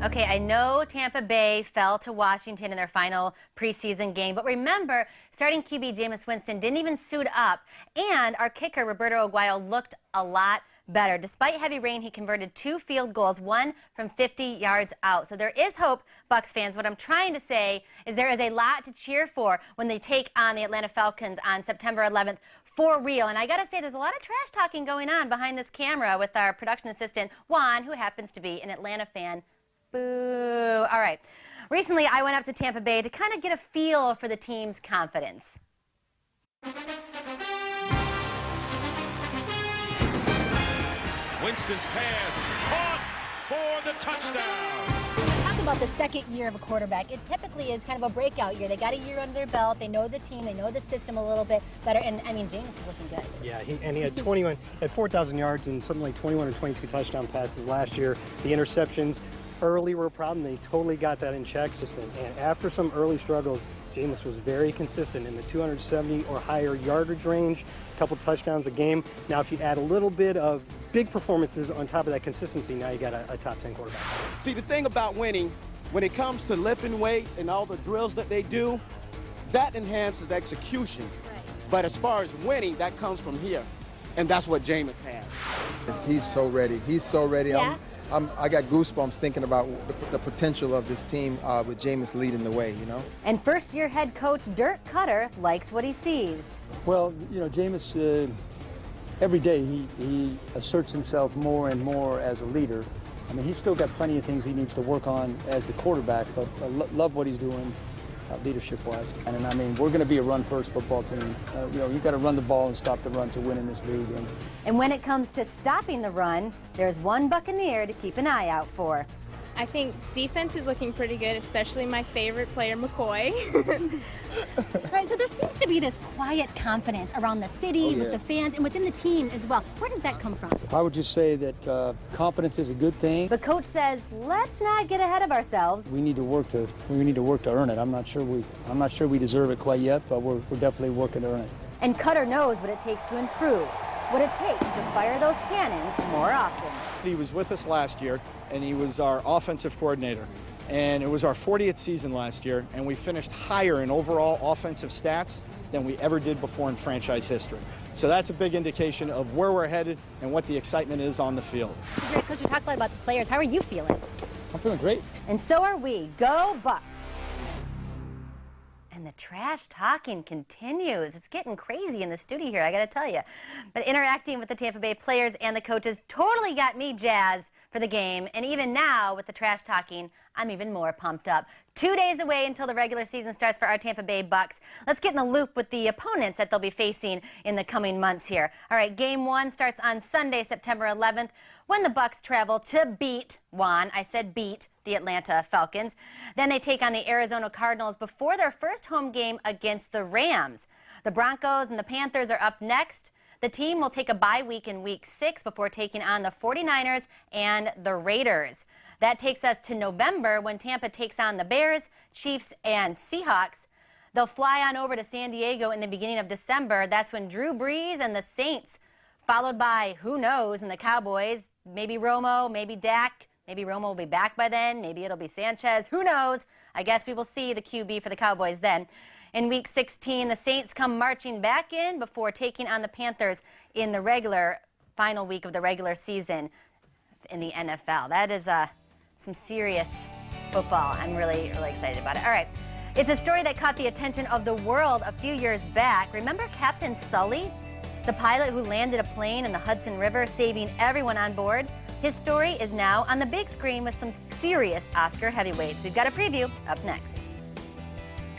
Okay, I know Tampa Bay fell to Washington in their final preseason game, but remember, starting QB Jameis Winston didn't even suit up, and our kicker Roberto Aguayo looked a lot better. Despite heavy rain, he converted 2 field goals, one from 50 yards out. So there is hope, Bucs fans. What I'm trying to say is there is a lot to cheer for when they take on the Atlanta Falcons on September 11th for real. And I got to say, there's a lot of trash talking going on behind this camera with our production assistant, Juan, who happens to be an Atlanta fan. Boo. All right. Recently, I went up to Tampa Bay to kind of get a feel for the team's confidence. Winston's pass caught for the touchdown. Talk about the second year of a quarterback. It typically is kind of a breakout year. They got a year under their belt. They know the team. They know the system a little bit better. And, I mean, James is looking good. Yeah, he had 4,000 yards and something like 21 or 22 touchdown passes last year. The interceptions early were a problem. They totally got that in check system. And after some early struggles, Jameis was very consistent in the 270 or higher yardage range, a couple touchdowns a game. Now, if you add a little bit of big performances on top of that consistency, now you got a top 10 quarterback. See, the thing about winning, when it comes to lifting weights and all the drills that they do, that enhances execution. Right. But as far as winning, that comes from here. And that's what Jameis has. He's so ready. He's so ready. Yeah. I got goosebumps thinking about the potential of this team with Jameis leading the way, you know. And first-year head coach Dirk Cutter likes what he sees. Well, you know, Jameis, every day he asserts himself more and more as a leader. I mean, he's still got plenty of things he needs to work on as the quarterback, but I love what he's doing leadership-wise. And I mean, we're going to be a run-first football team. You know, you've got to run the ball and stop the run to win in this league. And when it comes to stopping the run, there's one Buccaneer to keep an eye out for. I think defense is looking pretty good, especially my favorite player, McCoy. Right, so there seems to be this quiet confidence around the city, with the fans, and within the team as well. Where does that come from? I would just say that confidence is a good thing. But coach says, let's not get ahead of ourselves. We need to work to earn it. I'm not sure we deserve it quite yet, but we're definitely working to earn it. And Cutter knows what it takes to improve, what it takes to fire those cannons more often. He was with us last year, and he was our offensive coordinator. And it was our 40th season last year, and we finished higher in overall offensive stats than we ever did before in franchise history. So that's a big indication of where we're headed and what the excitement is on the field. Great, Coach, we talked a lot about the players. How are you feeling? I'm feeling great. And so are we. Go Bucs. And the trash talking continues. It's getting crazy in the studio here, I gotta tell you. But interacting with the Tampa Bay players and the coaches totally got me jazzed for the game. And even now, with the trash talking, I'm even more pumped up. 2 days away until the regular season starts for our Tampa Bay Bucs. Let's get in the loop with the opponents that they'll be facing in the coming months here. All right, game 1 starts on Sunday, September 11th, when the Bucs travel to beat, Juan, I said beat, the Atlanta Falcons. Then they take on the Arizona Cardinals before their first home game against the Rams. The Broncos and the Panthers are up next. The team will take a bye week in week 6 before taking on the 49ers and the Raiders. That takes us to November when Tampa takes on the Bears, Chiefs, and Seahawks. They'll fly on over to San Diego in the beginning of December. That's when Drew Brees and the Saints, followed by, who knows, and the Cowboys, maybe Romo, maybe Dak. Maybe Romo will be back by then. Maybe it'll be Sanchez. Who knows? I guess we will see the QB for the Cowboys then. In Week 16, the Saints come marching back in before taking on the Panthers in the final week of the regular season in the NFL. That is some serious football. I'm really, really excited about it. All right. It's a story that caught the attention of the world a few years back. Remember Captain Sully, the pilot who landed a plane in the Hudson River, saving everyone on board? His story is now on the big screen with some serious Oscar heavyweights. We've got a preview up next.